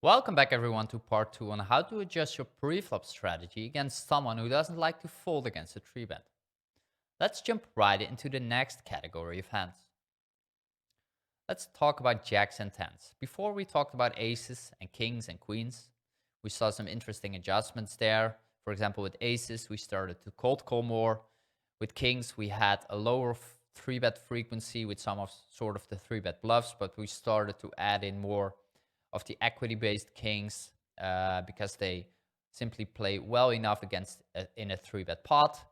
Welcome back everyone to part 2 on how to adjust your pre-flop strategy against someone who doesn't like to fold against a 3-bet. Let's jump right into the next category of hands. Let's talk about jacks and tens. Before we talked about aces and kings and queens. We saw some interesting adjustments there. For example, with aces, we started to cold call more. With kings, we had a lower 3-bet frequency with some of sort of the 3-bet bluffs, but we started to add in more of the equity-based kings because they simply play well enough against in a 3-bet pot.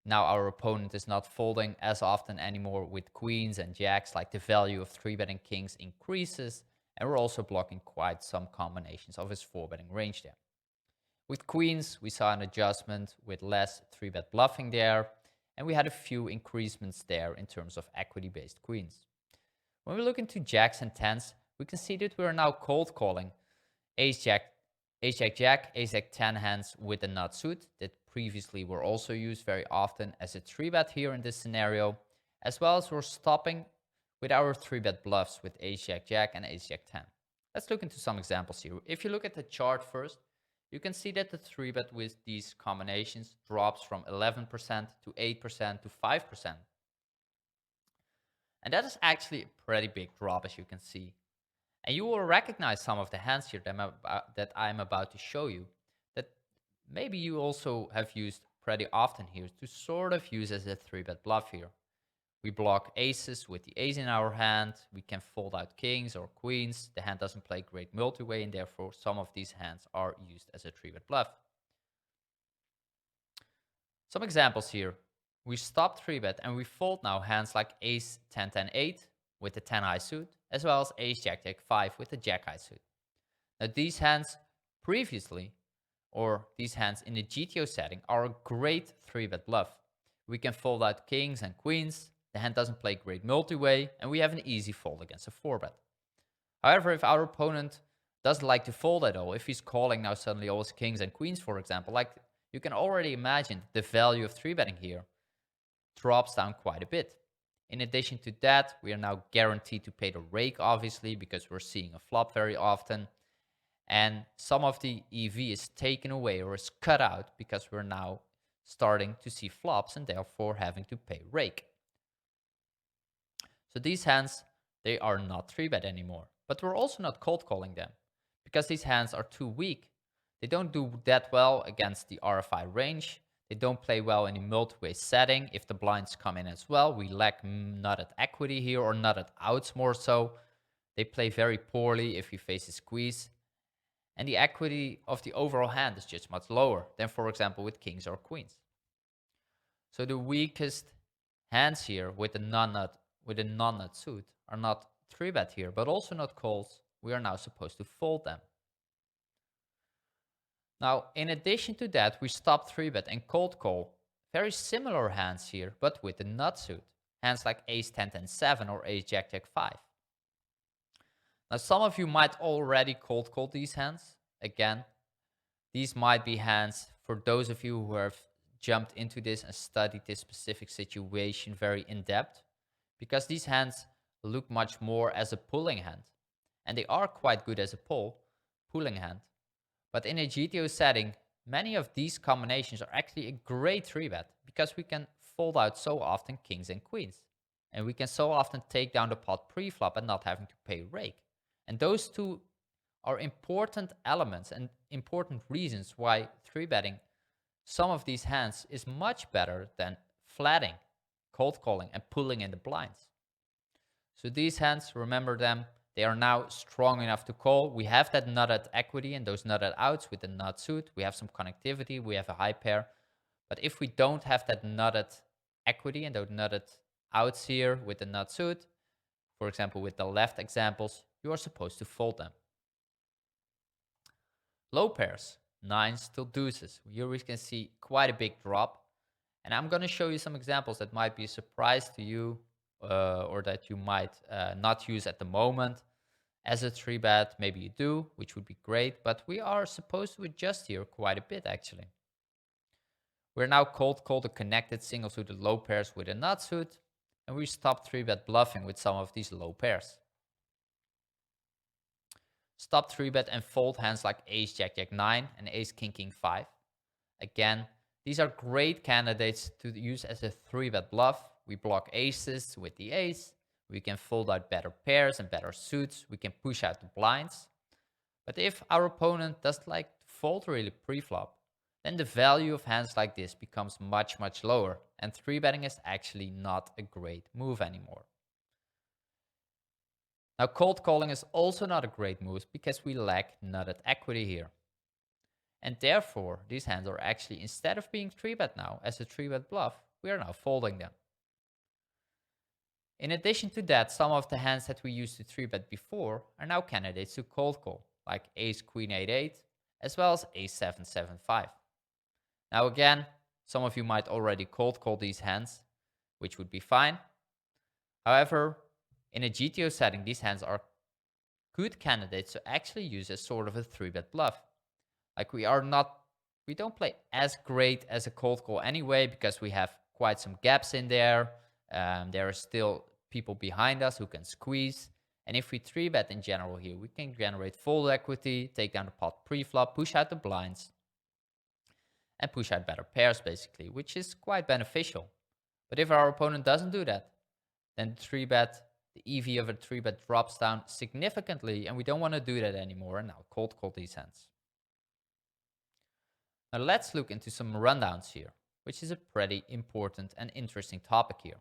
Now our opponent is not folding as often anymore with queens and jacks, like the value of 3-betting kings increases, and we're also blocking quite some combinations of his 4-betting range there. With queens, we saw an adjustment with less 3-bet bluffing there, and we had a few increasements there in terms of equity-based queens. When we look into jacks and tens, we can see that we are now cold calling ace-jack, ace-jack-jack, ace-jack-10 hands with a nut suit that previously were also used very often as a 3-bet here in this scenario, as well as we're stopping with our 3-bet bluffs with ace-jack-jack and ace-jack-10. Let's look into some examples here. If you look at the chart first, you can see that the 3-bet with these combinations drops from 11% to 8% to 5%. And that is actually a pretty big drop, as you can see. And you will recognize some of the hands here that I'm about to show you that maybe you also have used pretty often here to sort of use as a 3-bet bluff here. We block aces with the ace in our hand. We can fold out kings or queens. The hand doesn't play great multi-way, and therefore some of these hands are used as a 3-bet bluff. Some examples here. We stop 3-bet and we fold now hands like ace 10 10 8 with the 10 high suit, as well as ace jack jack 5 with the jack high suit. Now these hands previously, or these hands in the GTO setting, are a great 3-bet bluff. We can fold out kings and queens. The hand doesn't play great multi-way, and we have an easy fold against a 4-bet. However, if our opponent doesn't like to fold at all, if he's calling now suddenly all his kings and queens, for example, like you can already imagine the value of 3-betting here drops down quite a bit. In addition to that, we are now guaranteed to pay the rake, obviously, because we're seeing a flop very often. And some of the EV is taken away or is cut out because we're now starting to see flops and therefore having to pay rake. So these hands, they are not 3-bet anymore. But we're also not cold calling them because these hands are too weak. They don't do that well against the RFI range. They don't play well in a multi-way setting. If the blinds come in as well, we lack nutted equity here or nutted outs more so. They play very poorly if you face a squeeze. And the equity of the overall hand is just much lower than, for example, with kings or queens. So the weakest hands here with a non-nut suit are not 3-bet here, but also not calls. We are now supposed to fold them. Now, in addition to that, we stop 3-bet and cold call very similar hands here, but with the nut suit. Hands like ace 10 10 7 or ace jack jack 5. Now, some of you might already cold call these hands. Again, these might be hands for those of you who have jumped into this and studied this specific situation very in depth, because these hands look much more as a pulling hand, and they are quite good as a pulling hand. But in a GTO setting, many of these combinations are actually a great 3-bet because we can fold out so often kings and queens, and we can so often take down the pot pre-flop and not having to pay rake. And those two are important elements and important reasons why 3-betting some of these hands is much better than flatting, cold calling, and pulling in the blinds. So these hands, remember them, they are now strong enough to call. We have that nutted equity and those nutted outs with the nut suit. We have some connectivity, we have a high pair. But if we don't have that nutted equity and those nutted outs here with the nut suit, for example with the left examples, you are supposed to fold them. Low pairs, nines till deuces. Here we can see quite a big drop. And I'm going to show you some examples that might be a surprise to you or that you might not use at the moment as a 3-bet. Maybe you do, which would be great. But we are supposed to adjust here quite a bit, actually. We're now cold called a connected single suited low pairs with a nut suit. And we stopped 3-bet bluffing with some of these low pairs. Stop 3-bet and fold hands like ace jack jack 9 and ace king king 5. Again, these are great candidates to use as a 3-bet bluff. We block aces with the ace. We can fold out better pairs and better suits. We can push out the blinds. But if our opponent doesn't like to fold really pre-flop, then the value of hands like this becomes much, much lower, and 3-betting is actually not a great move anymore. Now, cold calling is also not a great move because we lack nutted equity here. And therefore, these hands are actually, instead of being 3-bet now as a 3-bet bluff, we are now folding them. In addition to that, some of the hands that we used to 3-bet before are now candidates to cold call, like ace queen 8-8, as well as ace 7-7-5. Now again, some of you might already cold call these hands, which would be fine. However, in a GTO setting, these hands are good candidates to actually use as sort of a 3-bet bluff. Like we don't play as great as a cold call anyway, because we have quite some gaps in there. There are still people behind us who can squeeze. And if we 3-bet in general here, we can generate fold equity, take down the pot pre-flop, push out the blinds, and push out better pairs basically, which is quite beneficial. But if our opponent doesn't do that, then the EV of a 3-bet drops down significantly, and we don't want to do that anymore, and now cold call these hands. Now let's look into some rundowns here, which is a pretty important and interesting topic here.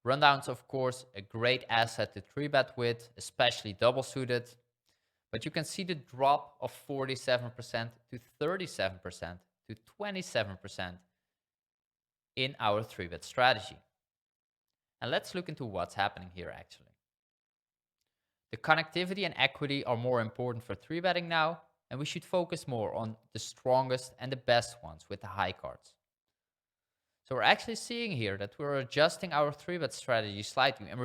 Rundowns, of course, a great asset to 3-bet with, especially double suited. But you can see the drop of 47% to 37% to 27% in our 3-bet strategy. And let's look into what's happening here actually. The connectivity and equity are more important for 3-betting now, and we should focus more on the strongest and the best ones with the high cards. So we're actually seeing here that we're adjusting our 3-bet strategy slightly, and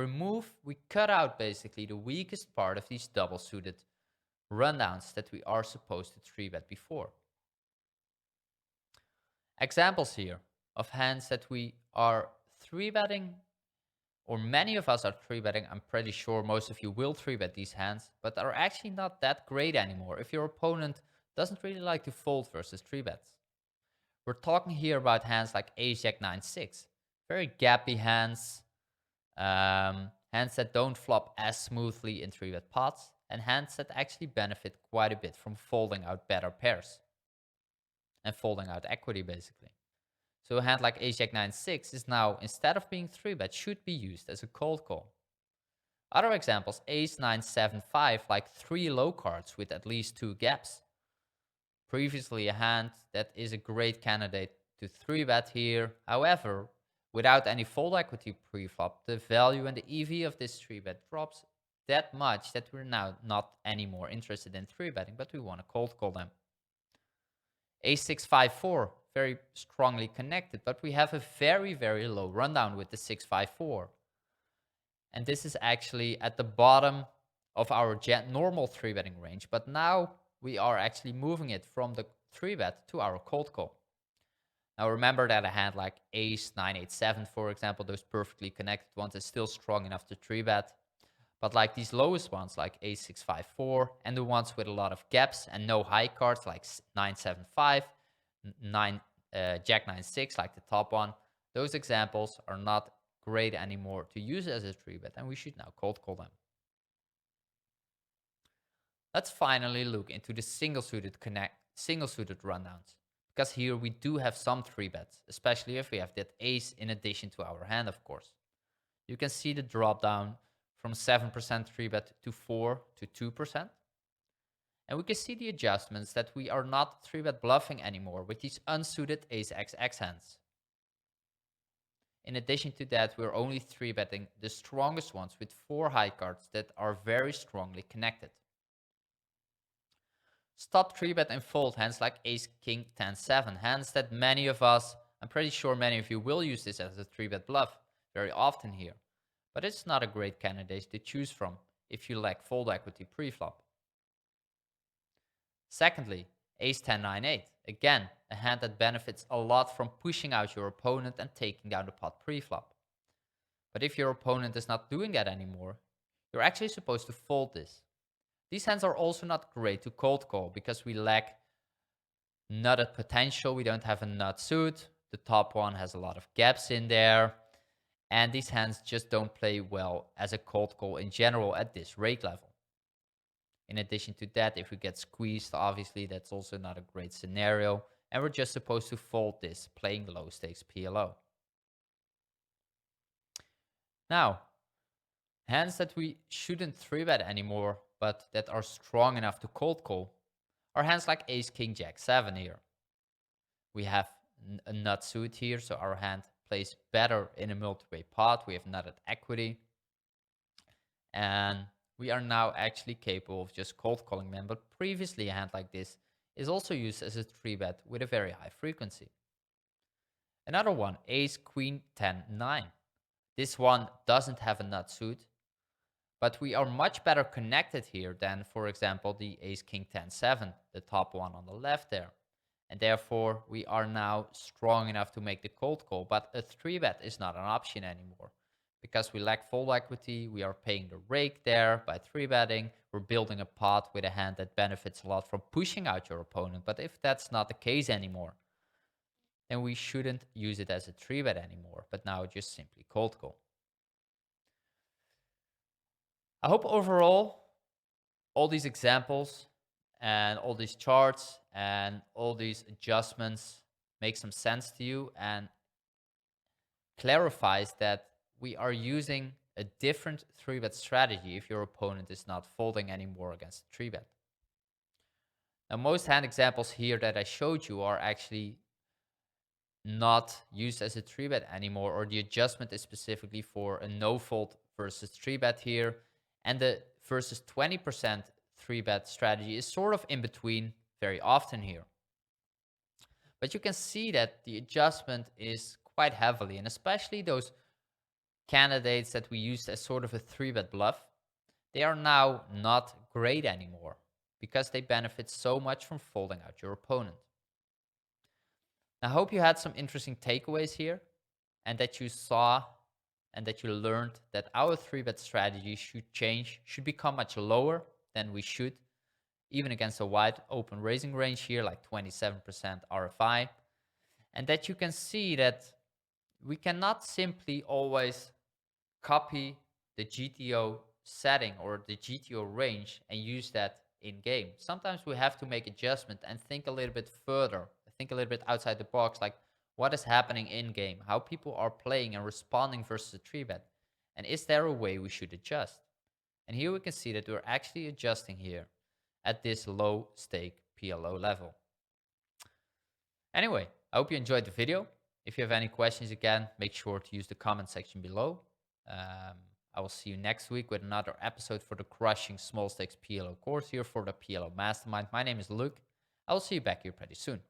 we cut out basically the weakest part of these double suited rundowns that we are supposed to 3-bet before. Examples here of hands that we are 3-betting, or many of us are 3-betting. I'm pretty sure most of you will 3-bet these hands, but are actually not that great anymore if your opponent doesn't really like to fold versus 3-bets. We're talking here about hands like ace jack 9-6, very gappy hands, hands that don't flop as smoothly in 3-bet pots, and hands that actually benefit quite a bit from folding out better pairs and folding out equity basically. So a hand like ace jack 9-6 is now, instead of being 3-bet, should be used as a cold call. Other examples, ace 9-7-5, like 3 low cards with at least 2 gaps. Previously a hand that is a great candidate to 3-bet here. However, without any fold equity pre-flop, the value and the EV of this 3-bet drops that much that we're now not anymore interested in 3-betting, but we want to cold call them. Ace 6-5-4, very strongly connected, but we have a very, very low rundown with the 6-5-4. And this is actually at the bottom of our normal 3-betting range, but now we are actually moving it from the 3-bet to our cold call. Now remember that a hand like ace 9-8-7, for example, those perfectly connected ones, is still strong enough to 3-bet. But like these lowest ones, like ace 6-5-4, and the ones with a lot of gaps and no high cards, like 9-7-5, jack 9-6, like the top one, those examples are not great anymore to use as a 3-bet, and we should now cold call them. Let's finally look into the single-suited rundowns, because here we do have some 3-bets, especially if we have that ace in addition to our hand, of course. You can see the drop down from 7% 3-bet to 4 to 2%. And we can see the adjustments that we are not 3-bet bluffing anymore with these unsuited ace XX hands. In addition to that, we're only 3-betting the strongest ones with 4 high cards that are very strongly connected. Stop 3-bet and fold hands like ace king 10-7, hands that many of us, I'm pretty sure many of you will use this as a 3-bet bluff very often here. But it's not a great candidate to choose from if you lack fold equity pre-flop. Secondly, ace 10-9-8. Again, a hand that benefits a lot from pushing out your opponent and taking down the pot pre-flop. But if your opponent is not doing that anymore, you're actually supposed to fold this. These hands are also not great to cold call because we lack nutted potential. We don't have a nut suit. The top one has a lot of gaps in there. And these hands just don't play well as a cold call in general at this rate level. In addition to that, if we get squeezed, obviously that's also not a great scenario. And we're just supposed to fold this, playing low stakes PLO. Now, hands that we shouldn't 3-bet anymore, but that are strong enough to cold call, are hands like ace, king, jack, 7 here. We have a nut suit here, so our hand plays better in a multi-way pot. We have nutted equity. And we are now actually capable of just cold calling them. But previously, a hand like this is also used as a 3-bet with a very high frequency. Another one, ace, queen, 10, 9. This one doesn't have a nut suit, but we are much better connected here than, for example, the ace, king, 10, 7, the top one on the left there. And therefore, we are now strong enough to make the cold call, but a 3-bet is not an option anymore. Because we lack fold equity, we are paying the rake there by 3-betting. We're building a pot with a hand that benefits a lot from pushing out your opponent. But if that's not the case anymore, then we shouldn't use it as a 3-bet anymore, but now just simply cold call. I hope overall, all these examples and all these charts and all these adjustments make some sense to you and clarifies that we are using a different 3-bet strategy if your opponent is not folding anymore against a 3-bet. Now, most hand examples here that I showed you are actually not used as a 3-bet anymore, or the adjustment is specifically for a no fold versus 3-bet here, and the versus 20% 3-bet strategy is sort of in between very often here. But you can see that the adjustment is quite heavily, and especially those candidates that we used as sort of a 3-bet bluff, they are now not great anymore because they benefit so much from folding out your opponent. I hope you had some interesting takeaways here and that you saw and that you learned that our 3-bet strategy should change, should become much lower than we should, even against a wide open raising range here, like 27% RFI. And that you can see that we cannot simply always copy the GTO setting or the GTO range and use that in game. Sometimes we have to make adjustment and think a little bit further, think a little bit outside the box, like what is happening in game, how people are playing and responding versus a 3-bet, and is there a way we should adjust? And here we can see that we're actually adjusting here at this low stake PLO level. Anyway, I hope you enjoyed the video. If you have any questions, again, make sure to use the comment section below. I will see you next week with another episode for the crushing small stakes PLO course here for the PLO Mastermind. My name is Luuk. I will see you back here pretty soon.